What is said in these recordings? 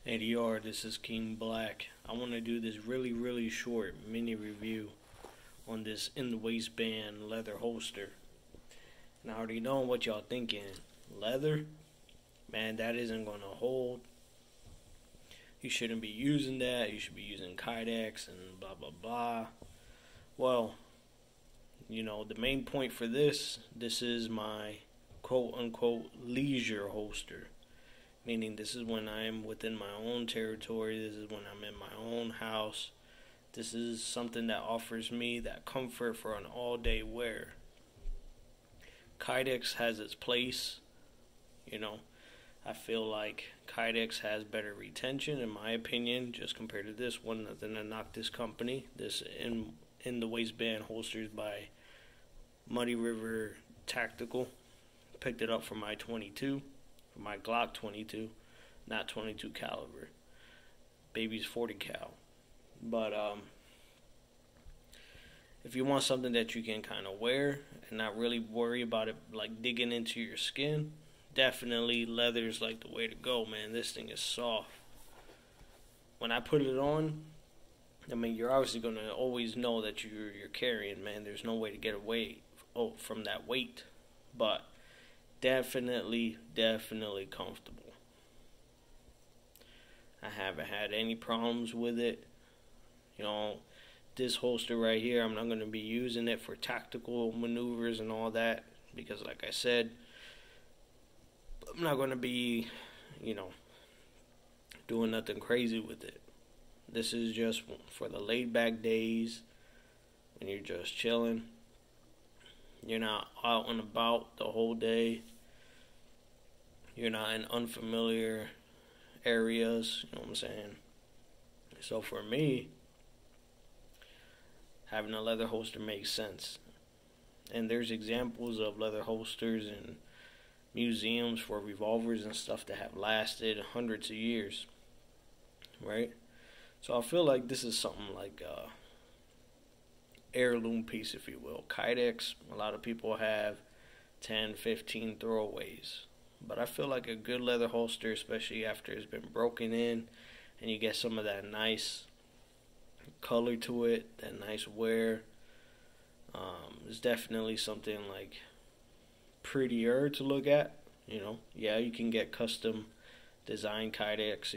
ADR, this is King Black. I want to do this really short mini review on this in the waistband leather holster. And I already know what y'all thinking. Leather? Man, that isn't going to hold. You shouldn't be using that. You should be using kydex and blah blah blah. Well, the main point for this is my quote unquote leisure holster. Meaning this is when I am within my own territory. This is when I'm in my own house. This is something that offers me that comfort for an all-day wear. Kydex has its place. I feel like kydex has better retention, in my opinion, just compared to this one. Nothing to knock this company. This in the waistband holsters by Muddy River Tactical. Picked it up for my 22. For my Glock 22, not 22 caliber. Baby's 40 cal. But if you want something that you can kind of wear and not really worry about it like digging into your skin, definitely leather's like the way to go, man. This thing is soft. When I put it on, you're obviously going to always know that you're carrying, man. There's no way to get away from that weight. But definitely comfortable. I haven't had any problems with it. This holster right here, I'm not going to be using it for tactical maneuvers and all that, because like I said, I'm not going to be, doing nothing crazy with it. This is just for the laid back days when you're just chilling. You're not out and about the whole day. You're not in unfamiliar areas, you know what I'm saying? So for me, having a leather holster makes sense. And there's examples of leather holsters in museums for revolvers and stuff that have lasted hundreds of years, right? So I feel like this is something like a heirloom piece, if you will. Kydex, a lot of people have 10, 15 throwaways. But I feel like a good leather holster, especially after it's been broken in and you get some of that nice color to it, that nice wear, is definitely something like prettier to look at. Yeah, you can get custom design kydex,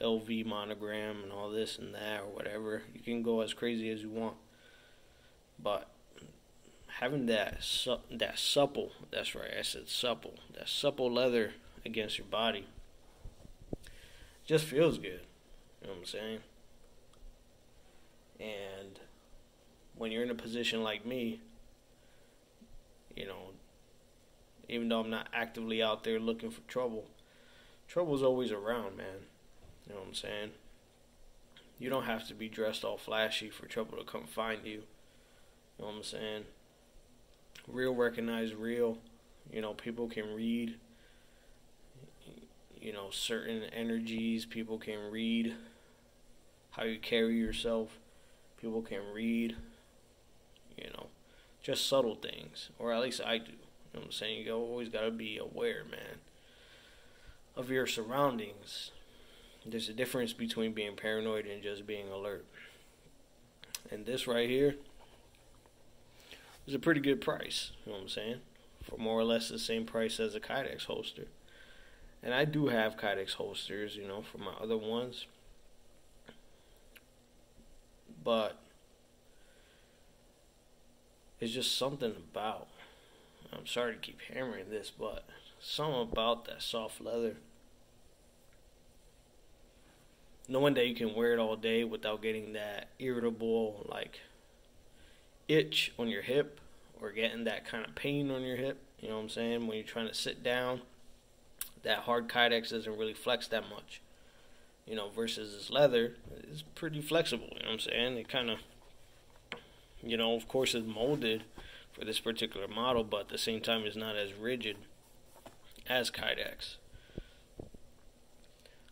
LV monogram and all this and that or whatever. You can go as crazy as you want. But having that supple, that's right, I said supple, that supple leather against your body just feels good. You know what I'm saying? And when you're in a position like me, even though I'm not actively out there looking for trouble's always around, man. You know what I'm saying? You don't have to be dressed all flashy for trouble to come find you. You know what I'm saying? Real recognize real. People can read, certain energies. People can read how you carry yourself. People can read, just subtle things. Or at least I do. You know what I'm saying? You always got to be aware, man, of your surroundings. There's a difference between being paranoid and just being alert. And this right here is a pretty good price, you know what I'm saying? For more or less the same price as a kydex holster. And I do have kydex holsters, for my other ones. But it's just something about, I'm sorry to keep hammering this, but something about that soft leather. Knowing that you can wear it all day without getting that irritable, itch on your hip or getting that kind of pain on your hip, you know what I'm saying? When you're trying to sit down, that hard kydex doesn't really flex that much, versus this leather is pretty flexible, you know what I'm saying? It kind of, of course it's molded for this particular model, but at the same time it's not as rigid as kydex.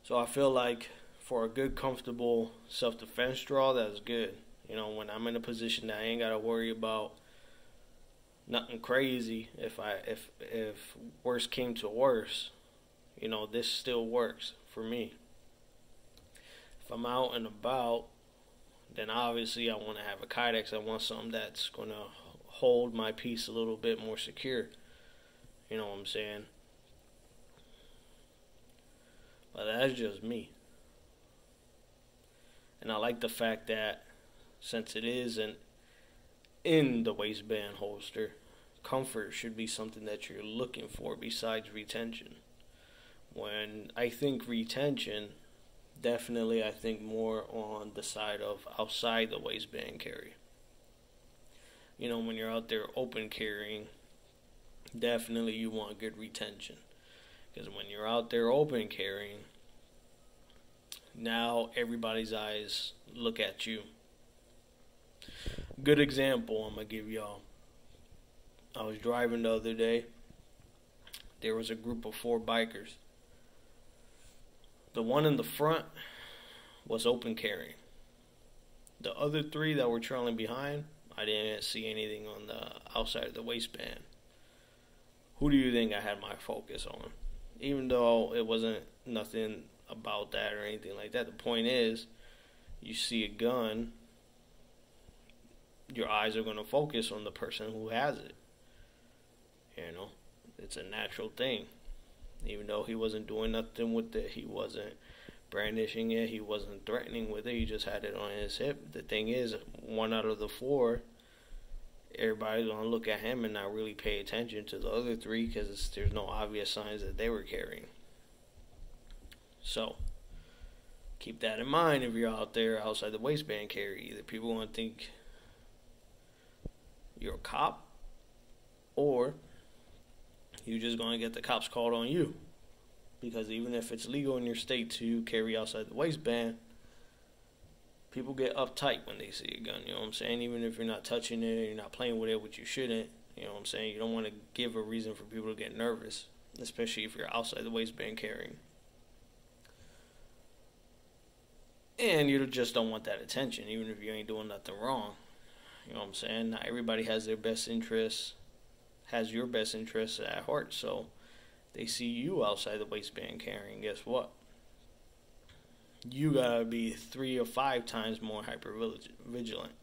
So I feel like for a good, comfortable self-defense draw, that's good. When I'm in a position that I ain't gotta worry about nothing crazy, if worse came to worse, this still works for me. If I'm out and about, then obviously I want to have a kydex. I want something that's going to hold my piece a little bit more secure. You know what I'm saying? But that's just me. And I like the fact that since it is in the waistband holster, comfort should be something that you're looking for besides retention. When I think retention, definitely I think more on the side of outside the waistband carry. You know, when you're out there open carrying, definitely you want good retention. Because when you're out there open carrying, now everybody's eyes look at you. Good example I'm going to give y'all. I was driving the other day. There was a group of 4 bikers. The one in the front was open carrying. The other 3 that were trailing behind, I didn't see anything on the outside of the waistband. Who do you think I had my focus on? Even though it wasn't nothing about that or anything like that. The point is, you see a gun, your eyes are going to focus on the person who has it. You know, it's a natural thing. Even though he wasn't doing nothing with it, he wasn't brandishing it, he wasn't threatening with it, he just had it on his hip. The thing is, 1 out of the 4, everybody's going to look at him and not really pay attention to the other 3 because there's no obvious signs that they were carrying. So, keep that in mind if you're out there outside the waistband carry. Either people want to think you're a cop, or you're just going to get the cops called on you. Because even if it's legal in your state to carry outside the waistband, people get uptight when they see a gun, you know what I'm saying? Even if you're not touching it, or you're not playing with it, which you shouldn't, you know what I'm saying? You don't want to give a reason for people to get nervous, especially if you're outside the waistband carrying. And you just don't want that attention, even if you ain't doing nothing wrong. You know what I'm saying? Not everybody has their best interests, has your best interests at heart, so they see you outside the waistband carrying, guess what? You gotta be 3 or 5 times more hyper vigilant,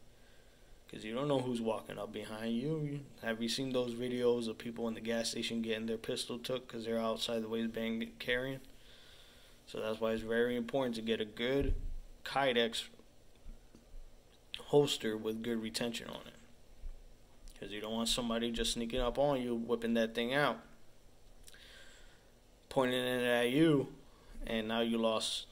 because you don't know who's walking up behind you. Have you seen those videos of people in the gas station getting their pistol took because they're outside the waistband carrying? So that's why it's very important to get a good kydex holster with good retention on it, because you don't want somebody just sneaking up on you, whipping that thing out, pointing it at you, and now you lost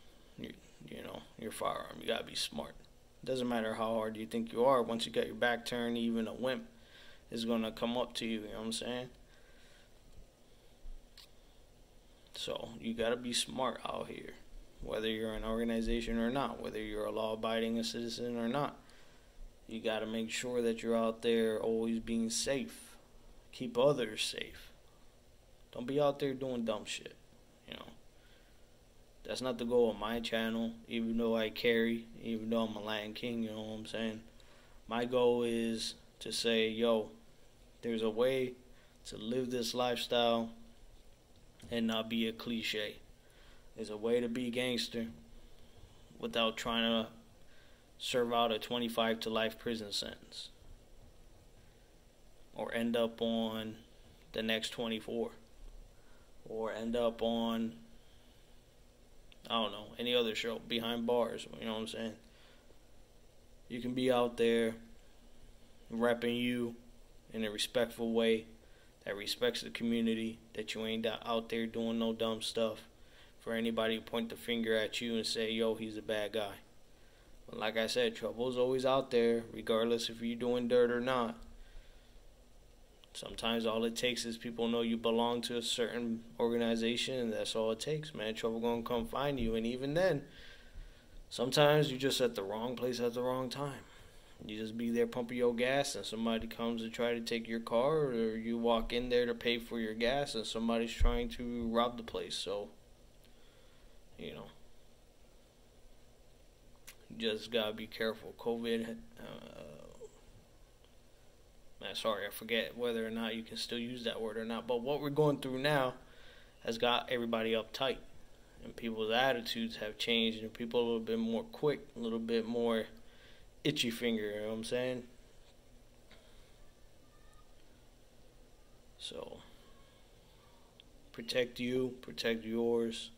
your firearm. You gotta be smart. It doesn't matter how hard you think you are. Once you got your back turned, even a wimp is gonna come up to you. You know what I'm saying? So you gotta be smart out here, whether you're an organization or not, whether you're a law-abiding citizen or not. You gotta make sure that you're out there always being safe. Keep others safe. Don't be out there doing dumb shit, you know. That's not the goal of my channel, even though I carry, even though I'm a Latin King, you know what I'm saying. My goal is to say, yo, there's a way to live this lifestyle and not be a cliche. There's a way to be gangster without trying to serve out a 25 to life prison sentence, or end up on the next 24, or end up on, I don't know, any other show behind bars. You know what I'm saying? You can be out there repping you in a respectful way that respects the community, that you ain't out there doing no dumb stuff for anybody to point the finger at you and say, yo, he's a bad guy. But like I said, trouble's always out there, regardless if you're doing dirt or not. Sometimes all it takes is people know you belong to a certain organization, and that's all it takes, man. Trouble gonna come find you, and even then, sometimes you're just at the wrong place at the wrong time. You just be there pumping your gas, and somebody comes to try to take your car, or you walk in there to pay for your gas, and somebody's trying to rob the place. So, you know, you just gotta be careful. COVID, sorry, I forget whether or not you can still use that word or not, but what we're going through now has got everybody uptight. and people's attitudes have changed, and people are a little bit more quick, a little bit more itchy finger, you know what I'm saying? So, protect you, protect yours,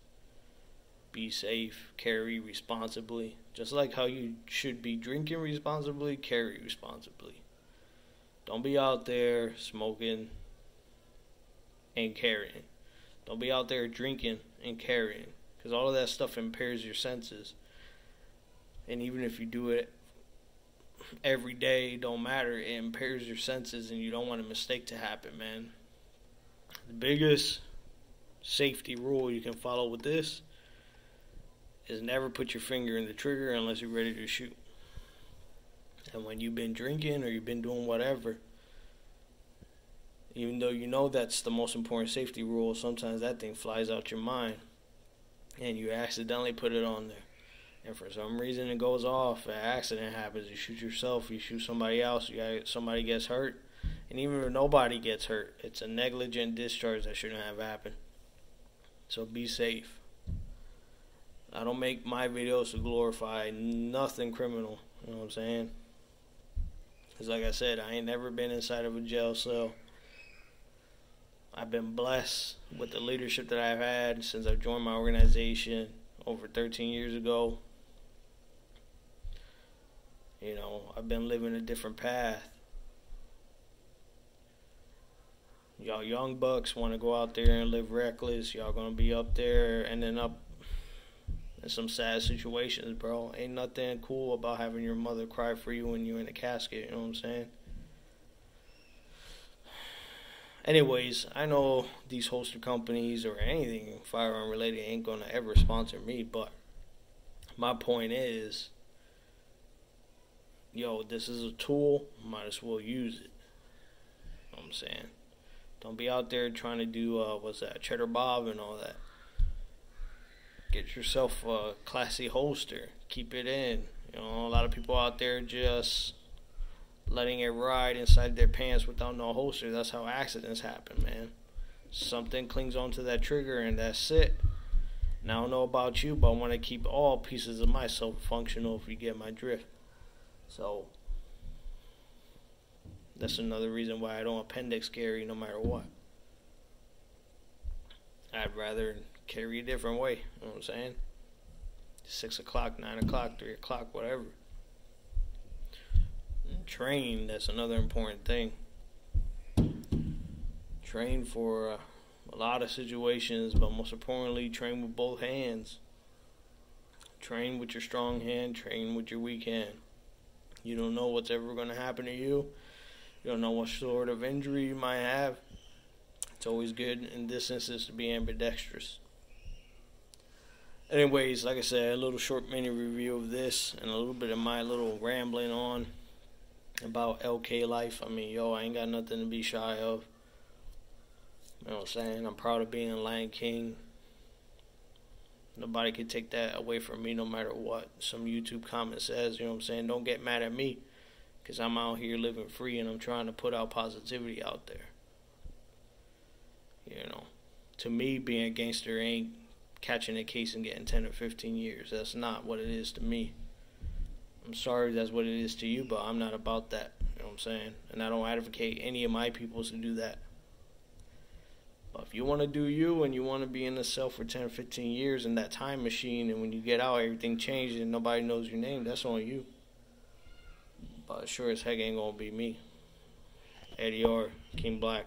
be safe, carry responsibly. Just like how you should be drinking responsibly, carry responsibly. Don't be out there smoking and carrying. Don't be out there drinking and carrying, because all of that stuff impairs your senses. And even if you do it every day, don't matter, it impairs your senses, and you don't want a mistake to happen, man. The biggest safety rule you can follow with this is never put your finger in the trigger unless you're ready to shoot. And when you've been drinking or you've been doing whatever, even though you know that's the most important safety rule, sometimes that thing flies out your mind and you accidentally put it on there. And for some reason it goes off, an accident happens, you shoot yourself, you shoot somebody else, somebody gets hurt. And even if nobody gets hurt, it's a negligent discharge that shouldn't have happened. So be safe. I don't make my videos to glorify nothing criminal, you know what I'm saying? Because like I said, I ain't never been inside of a jail cell. I've been blessed with the leadership that I've had since I joined my organization over 13 years ago. You know, I've been living a different path. Y'all young bucks want to go out there and live reckless. Y'all gonna be up there and then up in some sad situations, bro. Ain't nothing cool about having your mother cry for you when you're in a casket, you know what I'm saying? Anyways, I know these holster companies or anything firearm related ain't gonna ever sponsor me, but my point is, yo, this is a tool, might as well use it. You know what I'm saying? Don't be out there trying to do, cheddar bob and all that. Get yourself a classy holster. Keep it in. You know, a lot of people out there just letting it ride inside their pants without no holster. That's how accidents happen, man. Something clings onto that trigger and that's it. Now, I don't know about you, but I want to keep all pieces of myself functional, if you get my drift. So, that's another reason why I don't appendix carry no matter what. I'd rather carry a different way, you know what I'm saying? 6 o'clock, 9 o'clock, 3 o'clock, whatever. Train, that's another important thing. Train for a lot of situations, but most importantly, train with both hands. Train with your strong hand, train with your weak hand. You don't know what's ever going to happen to you. You don't know what sort of injury you might have. It's always good in this instance to be ambidextrous. Anyways, like I said, a little short mini review of this and a little bit of my little rambling on about LK life. I mean, yo, I ain't got nothing to be shy of. You know what I'm saying? I'm proud of being a Lion King. Nobody can take that away from me no matter what some YouTube comment says, you know what I'm saying? Don't get mad at me, because I'm out here living free and I'm trying to put out positivity out there. You know, to me, being a gangster ain't catching a case and getting 10 or 15 years. That's not what it is to me. I'm sorry that's what it is to you, but I'm not about that. You know what I'm saying? And I don't advocate any of my people to do that. But if you want to do you and you want to be in the cell for 10 or 15 years in that time machine, and when you get out everything changes and nobody knows your name, that's on you. But sure as heck ain't gonna be me. Eddie R, King Black.